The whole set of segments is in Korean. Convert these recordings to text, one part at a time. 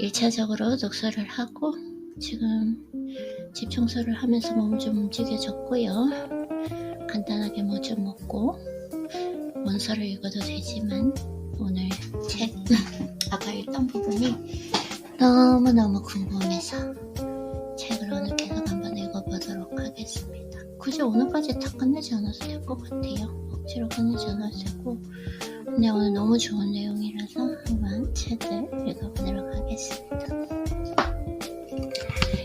1차적으로 독서를 하고 지금 집 청소를 하면서 몸 좀 움직여줬고요. 간단하게 뭐 좀 먹고 원서를 읽어도 되지만 오늘 책 아까 읽던 부분이 너무너무 궁금해서 책을 오늘 계속 한번 읽어보도록 하겠습니다. 굳이 오늘까지 다 끝내지 않아도 될 것 같아요. 억지로 끝내지 않아도 되고, 근데 오늘 너무 좋은 내용이라서 한번 책을 읽어보도록 하겠습니다.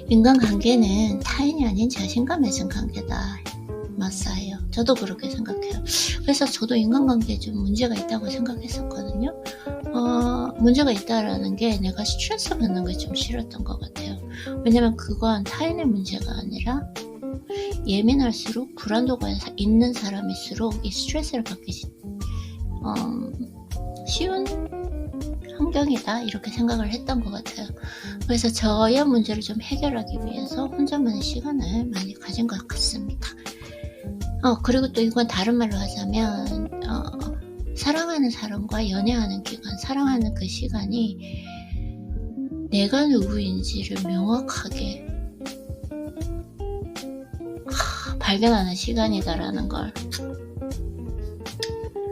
인간관계는 타인이 아닌 자신과 맺은 관계다. 맞아요. 저도 그렇게 생각해요. 그래서 저도 인간관계에 좀 문제가 있다고 생각했었거든요. 문제가 있다라는 게 내가 스트레스 받는 게 좀 싫었던 것 같아요. 왜냐면 그건 타인의 문제가 아니라 예민할수록 불안도가 있는 사람일수록 이 스트레스를 받기 쉬운 환경이다 이렇게 생각을 했던 것 같아요. 그래서 저의 문제를 좀 해결하기 위해서 혼자만의 시간을 많이 가진 것 같습니다. 그리고 또 이건 다른 말로 하자면 사랑하는 사람과 연애하는 기간, 사랑하는 그 시간이 내가 누구인지를 명확하게 발견하는 시간이다라는 걸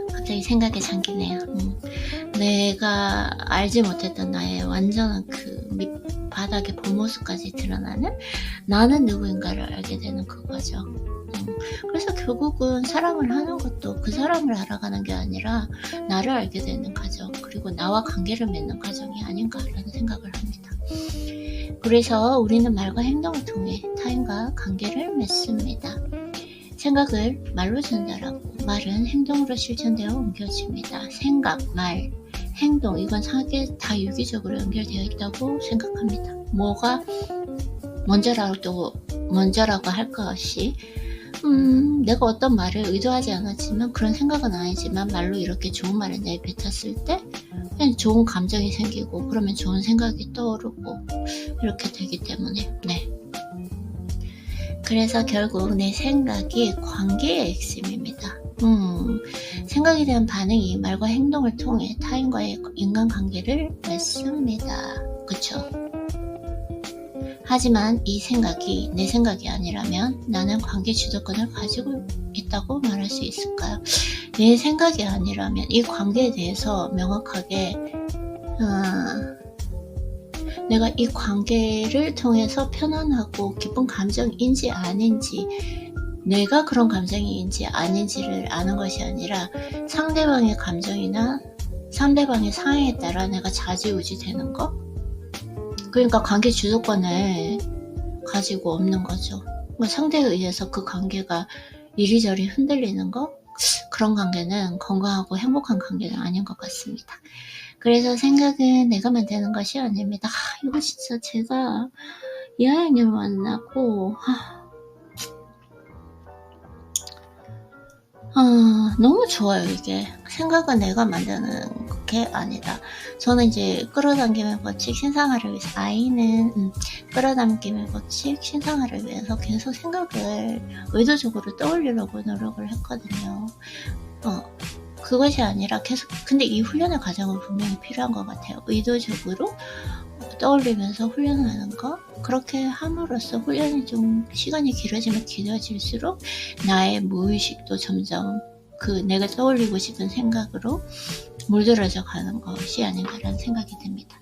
갑자기 생각에 잠기네요. 내가 알지 못했던 나의 완전한 그 밑바닥의 본 모습까지 드러나는 나는 누구인가를 알게 되는 그거죠. 그래서 결국은 사랑을 하는 것도 그 사람을 알아가는 게 아니라 나를 알게 되는 과정, 그리고 나와 관계를 맺는 과정이 아닌가라는 생각을 합니다. 그래서 우리는 말과 행동을 통해 타인과 관계를 맺습니다. 생각을 말로 전달하고 말은 행동으로 실천되어 옮겨집니다. 생각, 말, 행동, 이건 다 유기적으로 연결되어 있다고 생각합니다. 뭐가 먼저라고 할 것 없이 내가 어떤 말을 의도하지 않았지만 그런 생각은 아니지만 말로 이렇게 좋은 말을 내뱉었을 때 그냥 좋은 감정이 생기고 그러면 좋은 생각이 떠오르고 이렇게 되기 때문에 그래서 결국 내 생각이 관계의 핵심입니다. 생각에 대한 반응이 말과 행동을 통해 타인과의 인간관계를 맺습니다. 그쵸? 하지만 이 생각이 내 생각이 아니라면 나는 관계 주도권을 가지고 있다고 말할 수 있을까요? 내 생각이 아니라면 이 관계에 대해서 명확하게 내가 이 관계를 통해서 편안하고 기쁜 감정인지 아닌지, 내가 그런 감정인지 아닌지를 아는 것이 아니라 상대방의 감정이나 상대방의 상황에 따라 내가 좌지우지 되는 거? 그러니까 관계 주도권을 가지고 없는 거죠. 상대에 의해서 그 관계가 이리저리 흔들리는 거? 그런 관계는 건강하고 행복한 관계는 아닌 것 같습니다. 그래서 생각은 내가 만드는 것이 아닙니다. 이거 진짜 제가 이하영님 만나고 너무 좋아요. 이게 생각은 내가 만드는 게 아니다. 저는 이제 끌어당김의 법칙 신상화를 위해서 아이는 끌어당김의 법칙 신상화를 위해서 계속 생각을 의도적으로 떠올리려고 노력을 했거든요. 그것이 아니라 계속, 근데 이 훈련의 과정은 분명히 필요한 것 같아요. 의도적으로 떠올리면서 훈련하는 거, 그렇게 함으로써 훈련이 좀 시간이 길어질수록 나의 무의식도 점점 내가 떠올리고 싶은 생각으로 물들어져 가는 것이 아닌가라는 생각이 듭니다.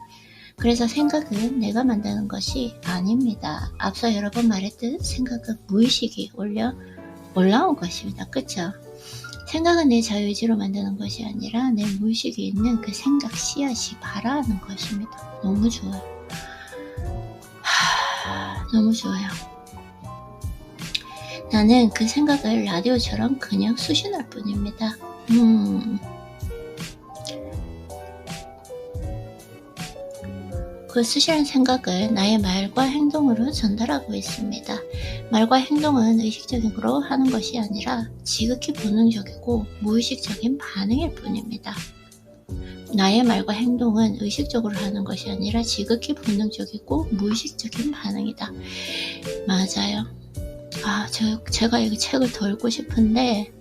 그래서 생각은 내가 만드는 것이 아닙니다. 앞서 여러 번 말했듯 생각은 무의식이 올라온 것입니다. 그쵸? 생각은 내 자유의지로 만드는 것이 아니라 내 무의식에 있는 그 생각 씨앗이 발화하는 것입니다. 너무 좋아요. 너무 좋아요. 나는 그 생각을 라디오처럼 그냥 수신할 뿐입니다. 그 수신한 생각을 나의 말과 행동으로 전달하고 있습니다. 말과 행동은 의식적으로 하는 것이 아니라 지극히 본능적이고 무의식적인 반응일 뿐입니다. 나의 말과 행동은 의식적으로 하는 것이 아니라 지극히 본능적이고 무의식적인 반응이다. 맞아요. 제가 이 책을 더 읽고 싶은데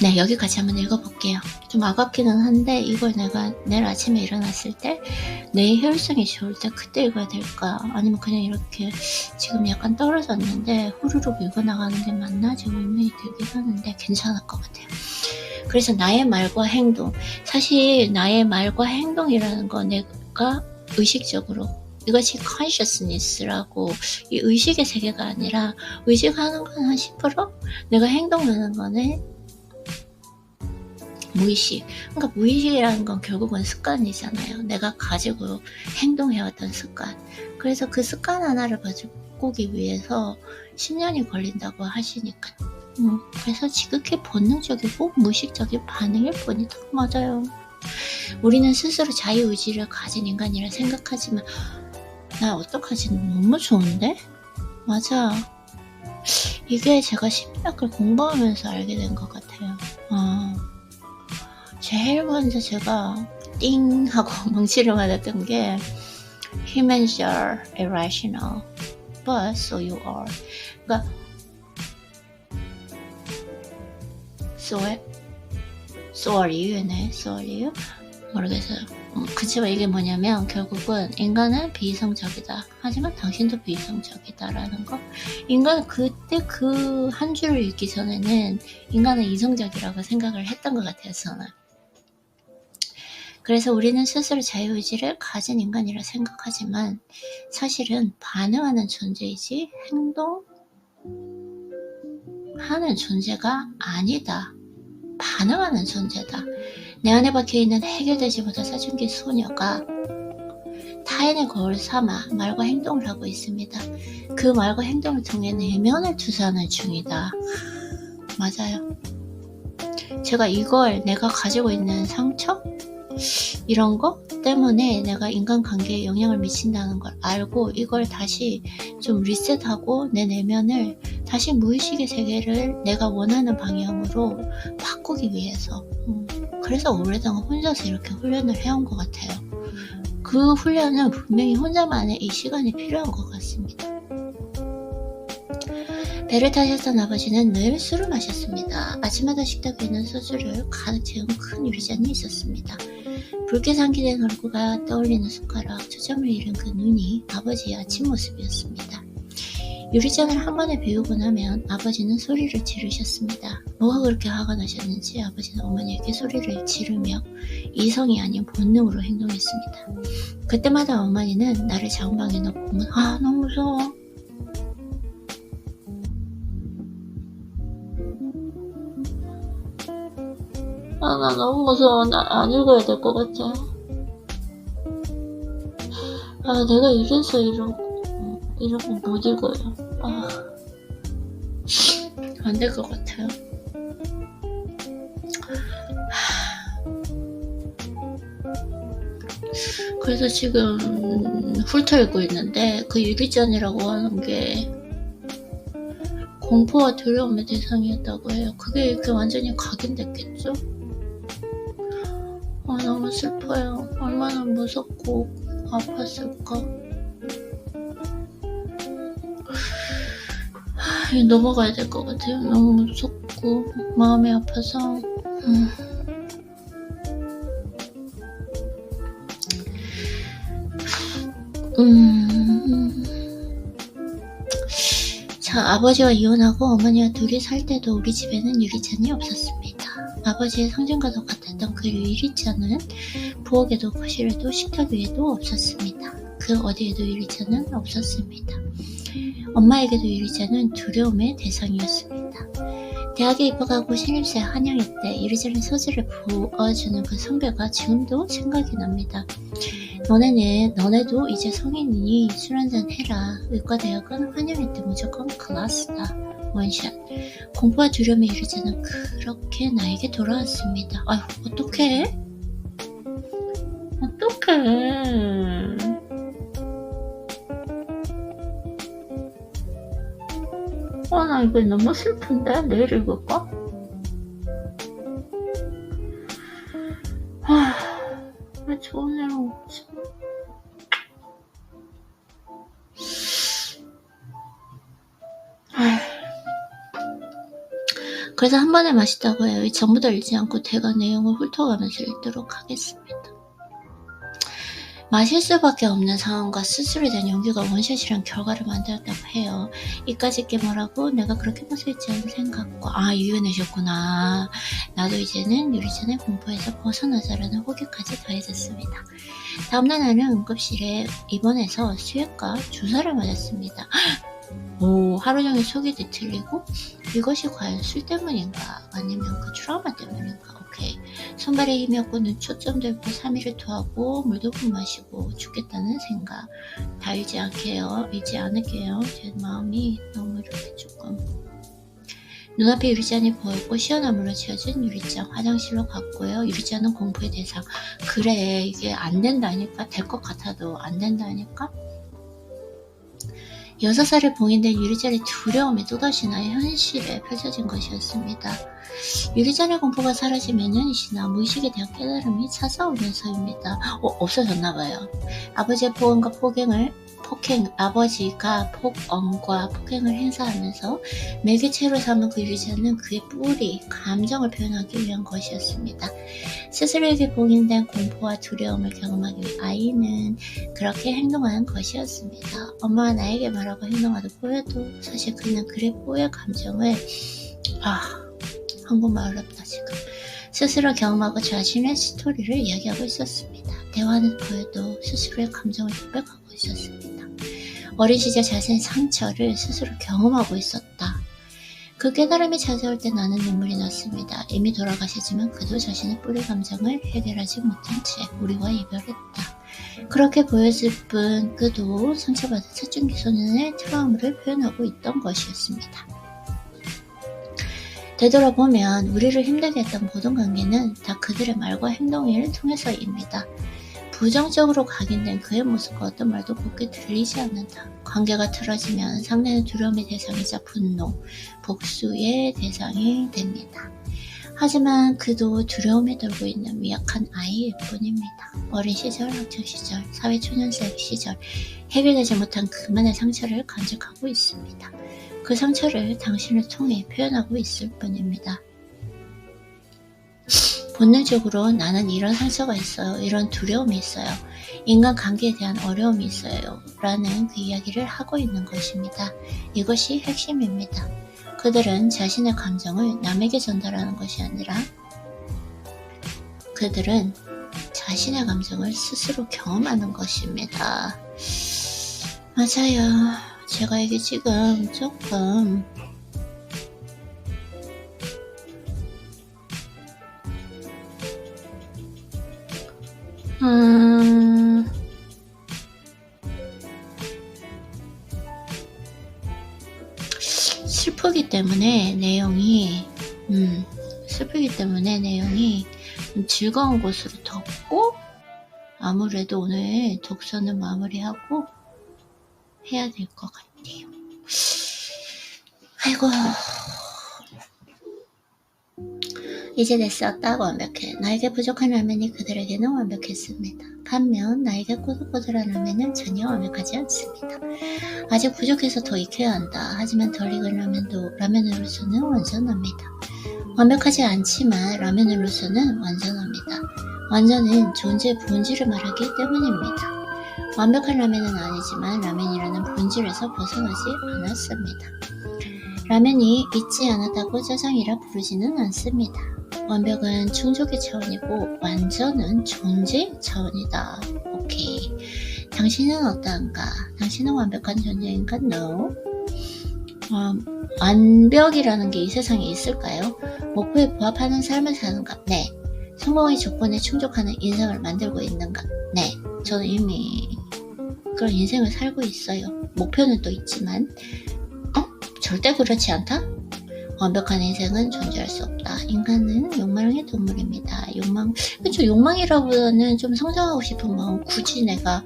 네, 여기까지 한번 읽어볼게요. 좀 아깝기는 한데 이걸 내가 내일 아침에 일어났을 때 내 혈성이 좋을 때 그때 읽어야 될까? 아니면 그냥 이렇게 지금 약간 떨어졌는데 후루룩 읽어나가는 게 맞나? 지금 의문이 들긴 하는데 괜찮을 것 같아요. 그래서 나의 말과 행동, 사실 나의 말과 행동이라는 거 내가 의식적으로, 이것이 consciousness라고, 이 의식의 세계가 아니라 의식하는 건 한 10%? 내가 행동하는 거는 무의식. 그러니까 무의식이라는 건 결국은 습관이잖아요. 내가 가지고 행동해왔던 습관. 그래서 그 습관 하나를 바꾸기 위해서 10년이 걸린다고 하시니까. 그래서 지극히 본능적이고 무의식적인 반응일 뿐이다. 맞아요. 우리는 스스로 자유의지를 가진 인간이라 생각하지만 나 어떡하지? 너무 좋은데? 맞아. 이게 제가 심리학을 공부하면서 알게 된 것 같아요. 제일 먼저 제가 띵 하고 멍치를 맞았던 게 Humans are irrational, but so you are. 그러니까 so are you네. so are you? 모르겠어요. 그치만 이게 뭐냐면 결국은 인간은 비이성적이다. 하지만 당신도 비이성적이다라는 거. 인간은 그때 그 한 줄을 읽기 전에는 인간은 이성적이라고 생각을 했던 것 같아요. 저는. 그래서 우리는 스스로 자유의지를 가진 인간이라 생각하지만 사실은 반응하는 존재이지 행동하는 존재가 아니다. 반응하는 존재다. 내 안에 박혀있는 해결되지 못한 사춘기 소녀가 타인의 거울 삼아 말과 행동을 하고 있습니다. 그 말과 행동을 통해 내면을 투사하는 중이다. 맞아요. 제가 이걸 내가 가지고 있는 상처? 이런 거 때문에 내가 인간관계에 영향을 미친다는 걸 알고 이걸 다시 좀 리셋하고 내 내면을 다시 무의식의 세계를 내가 원하는 방향으로 바꾸기 위해서 그래서 오래동안 혼자서 이렇게 훈련을 해온 것 같아요. 그 훈련은 분명히 혼자만의 이 시간이 필요한 것 같습니다. 배를 타셨던 아버지는 늘 술을 마셨습니다. 아침마다 식탁 위에는 소주를 가득 채운 큰 유리잔이 있었습니다. 붉게 상기된 얼굴과 떠올리는 손가락, 초점을 잃은 그 눈이 아버지의 아침 모습이었습니다. 유리잔을 한 번에 비우고 나면 아버지는 소리를 지르셨습니다. 뭐가 그렇게 화가 나셨는지 아버지는 어머니에게 소리를 지르며 이성이 아닌 본능으로 행동했습니다. 그때마다 어머니는 나를 자궁방에 넣고 너무 무서워. 나 너무 무서워. 나 안 읽어야 될 것 같아. 내가 이래서 이런 거 못 읽어요. 안 될 것 같아요. 그래서 지금 훑어 읽고 있는데 그 유리잔이라고 하는 게 공포와 두려움의 대상이었다고 해요. 그게 이렇게 완전히 각인됐겠죠? 너무 슬퍼요. 얼마나 무섭고 아팠을까. 넘어가야 될 것 같아요. 너무 무섭고 마음이 아파서. 자, 아버지와 이혼하고 어머니와 둘이 살 때도 우리 집에는 유리잔이 없었습니다. 아버지의 상징과도 같았던 그 유리잔은 부엌에도 거실에도 식탁 위에도 없었습니다. 그 어디에도 유리잔은 없었습니다. 엄마에게도 유리잔은 두려움의 대상이었습니다. 대학에 입학하고 신입생 한양회 때 유리잔에 소주를 부어주는 그 선배가 지금도 생각이 납니다. 너네도 이제 성인이니 술 한잔 해라. 의과대학은 환영회 때 무조건 클래스다. 원샷. 공포와 두려움의 유리잔은 그렇게 나에게 돌아왔습니다. 아휴, 어떡해? 나 이거 너무 슬픈데? 내일 읽을까? 왜 좋은 애가 없지? 그래서 한 번에 마시다고 해요. 전부 다 읽지 않고 대가 내용을 훑어가면서 읽도록 하겠습니다. 마실 수밖에 없는 상황과 스스로에 대한 용기가 원샷이란 결과를 만들었다고 해요. 이까짓 게 뭐라고? 내가 그렇게 무수했지 않은 생각과 이겨내셨구나. 나도 이제는 유리잔의 공포에서 벗어나자라는 호기까지 더해졌습니다. 다음날 나는 응급실에 입원해서 수액과 주사를 맞았습니다. 하루 종일 속이 뒤틀리고 이것이 과연 술 때문인가 아니면 그 트라우마 때문인가. 오케이. 손발에 힘이 없고 눈 초점도 없고 3일을 토하고 물도 못 마시고 죽겠다는 생각. 다 잃지 않을게요. 제 마음이 너무 이렇게 조금. 눈앞에 유리잔이 보였고 시원한 물로 채워진 유리잔. 화장실로 갔고요. 유리잔은 공포의 대상. 그래, 이게 안 된다니까. 될 것 같아도 안 된다니까. 6살에 봉인된 유리잔의 두려움이 또다시 나의 현실에 펼쳐진 것이었습니다. 유리잔의 공포가 사라지면은 이시나 무의식에 대한 깨달음이 찾아오면서입니다. 없어졌나봐요. 아버지가 폭언과 폭행을 행사하면서 매개체로 삼은 그 유리잔은 그의 뿌리, 감정을 표현하기 위한 것이었습니다. 스스로에게 봉인된 공포와 두려움을 경험하기 위해 아이는 그렇게 행동한 것이었습니다. 엄마가 나에게 말하고 행동하듯 보여도 사실 그는 그의 뿌의 감정을 한국말 어렵다 지금. 스스로 경험하고 자신의 스토리를 이야기하고 있었습니다. 대화는 보여도 스스로의 감정을 고백하고 있었습니다. 어린 시절 자신의 상처를 스스로 경험하고 있었다. 그 깨달음이 찾아올 때 나는 눈물이 났습니다. 이미 돌아가시지만 그도 자신의 뿌리 감정을 해결하지 못한 채 우리와 이별했다. 그렇게 보였을 뿐 그도 상처받은 사춘기 소년의 트라우마를 표현하고 있던 것이었습니다. 되돌아보면 우리를 힘들게 했던 모든 관계는 다 그들의 말과 행동을 통해서입니다. 부정적으로 각인된 그의 모습과 어떤 말도 곱게 들리지 않는다. 관계가 틀어지면 상대는 두려움의 대상이자 분노, 복수의 대상이 됩니다. 하지만 그도 두려움에 떨고 있는 미약한 아이일 뿐입니다. 어린 시절, 학창시절, 사회초년생 시절 해결되지 못한 그만의 상처를 간직하고 있습니다. 그 상처를 당신을 통해 표현하고 있을 뿐입니다. 본능적으로 나는 이런 상처가 있어요. 이런 두려움이 있어요. 인간관계에 대한 어려움이 있어요. 라는 그 이야기를 하고 있는 것입니다. 이것이 핵심입니다. 그들은 자신의 감정을 남에게 전달하는 것이 아니라 그들은 자신의 감정을 스스로 경험하는 것입니다. 맞아요. 제가 이게 지금 조금 슬프기 때문에 내용이 즐거운 곳으로 덮고 아무래도 오늘 독서는 마무리하고 해야 될 것 같아요. 아이고, 이제 됐어. 딱 완벽해. 나에게 부족한 라면이 그들에게는 완벽했습니다. 반면 나에게 꼬들꼬들한 라면은 전혀 완벽하지 않습니다. 아직 부족해서 더 익혀야 한다. 하지만 덜 익은 라면으로서는 완전합니다. 완벽하지 않지만 라면으로서는 완전합니다. 완전은 존재의 본질을 말하기 때문입니다. 완벽한 라면은 아니지만 라면이라는 본질에서 벗어나지 않았습니다. 라면이 있지 않았다고 짜장이라 부르지는 않습니다. 완벽은 충족의 차원이고 완전은 존재 차원이다. 오케이. 당신은 어떠한가? 당신은 완벽한 존재인가? No. 완벽이라는 게 이 세상에 있을까요? 목표에 부합하는 삶을 사는가? 네. 성공의 조건에 충족하는 인생을 만들고 있는가? 네. 저는 이미 그런 인생을 살고 있어요. 목표는 또 있지만 절대 그렇지 않다? 완벽한 인생은 존재할 수 없다. 인간은 욕망의 동물입니다. 욕망이라보다는 좀 성장하고 싶은 마음. 굳이 내가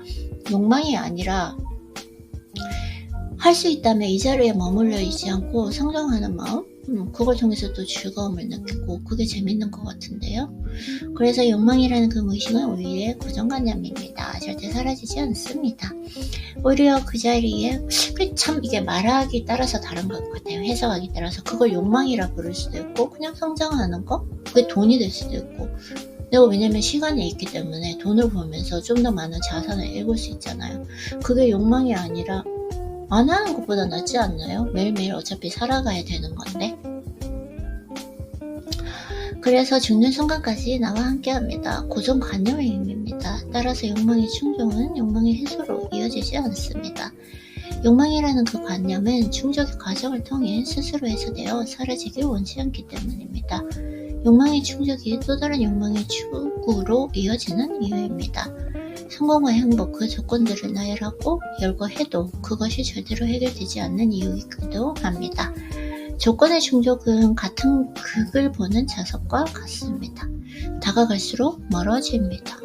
욕망이 아니라 할 수 있다면 이 자리에 머물러 있지 않고 성장하는 마음? 그걸 통해서 또 즐거움을 느끼고 그게 재밌는 것 같은데요. 그래서 욕망이라는 그 무의식은 오히려 고정관념입니다. 절대 사라지지 않습니다. 오히려 그 자리에 참 이게 말하기 따라서 다른 것 같아요. 해석하기 따라서 그걸 욕망이라 부를 수도 있고 그냥 성장하는 거 그게 돈이 될 수도 있고 내가 왜냐면 시간이 있기 때문에 돈을 벌면서 좀 더 많은 자산을 읽을 수 있잖아요. 그게 욕망이 아니라 안 하는 것보다 낫지 않나요? 매일매일 어차피 살아가야 되는 건데. 그래서 죽는 순간까지 나와 함께합니다. 고정관념의 힘입니다. 따라서 욕망의 충족은 욕망의 해소로 이어지지 않습니다. 욕망이라는 그 관념은 충족의 과정을 통해 스스로 해소되어 사라지길 원치 않기 때문입니다. 욕망의 충족이 또 다른 욕망의 추구로 이어지는 이유입니다. 성공과 행복 그 조건들을 나열하고 열거해도 그것이 절대로 해결되지 않는 이유이기도 합니다. 조건의 충족은 같은 극을 보는 자석과 같습니다. 다가갈수록 멀어집니다.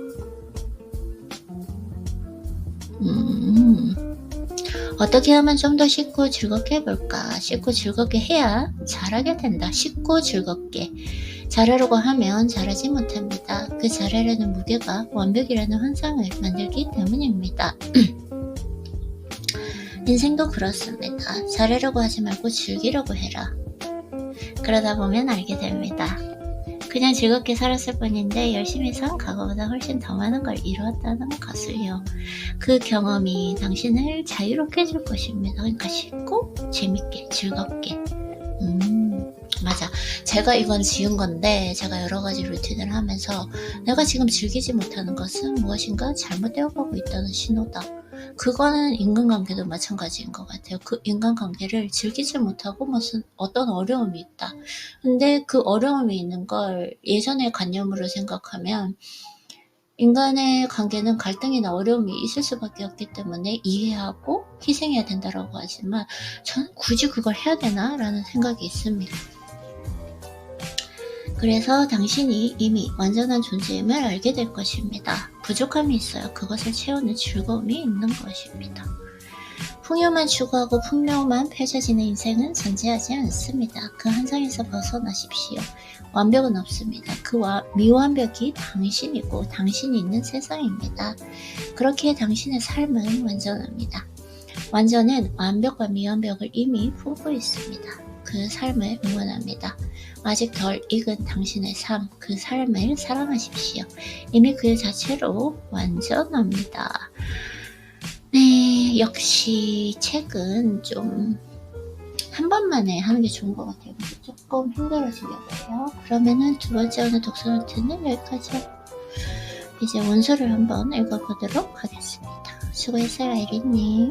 어떻게 하면 좀 더 쉽고 즐겁게 해볼까? 쉽고 즐겁게 해야 잘하게 된다. 쉽고 즐겁게 잘하려고 하면 잘하지 못합니다. 그 잘하려는 무게가 완벽이라는 환상을 만들기 때문입니다. 인생도 그렇습니다. 잘하려고 하지 말고 즐기려고 해라. 그러다 보면 알게 됩니다. 그냥 즐겁게 살았을 뿐인데 열심히 산 과거보다 훨씬 더 많은 걸 이루었다는 것을요. 그 경험이 당신을 자유롭게 해줄 것입니다. 그러니까 쉽고 재밌게 즐겁게. 맞아. 제가 이건 지은 건데 제가 여러 가지 루틴을 하면서 내가 지금 즐기지 못하는 것은 무엇인가 잘못되어 가고 있다는 신호다. 그거는 인간관계도 마찬가지인 것 같아요. 그 인간관계를 즐기지 못하고 무슨 어떤 어려움이 있다. 근데 그 어려움이 있는 걸 예전의 관념으로 생각하면 인간의 관계는 갈등이나 어려움이 있을 수밖에 없기 때문에 이해하고 희생해야 된다라고 하지만 저는 굳이 그걸 해야 되나? 라는 생각이 있습니다. 그래서 당신이 이미 완전한 존재임을 알게 될 것입니다. 부족함이 있어요. 그것을 채우는 즐거움이 있는 것입니다. 풍요만 추구하고 풍요만 펼쳐지는 인생은 존재하지 않습니다. 그 환상에서 벗어나십시오. 완벽은 없습니다. 그 미완벽이 당신이고 당신이 있는 세상입니다. 그렇기에 당신의 삶은 완전합니다. 완전은 완벽과 미완벽을 이미 품고 있습니다. 그 삶을 응원합니다. 아직 덜 익은 당신의 삶, 그 삶을 사랑하십시오. 이미 그 자체로 완전합니다. 네, 역시 책은 좀 한 번만에 하는 게 좋은 것 같아요. 조금 힘들어지려고요. 그러면은 두 번째 오늘 독서 노트는 여기까지요. 이제 원서를 한번 읽어보도록 하겠습니다. 수고했어요, 아이린님.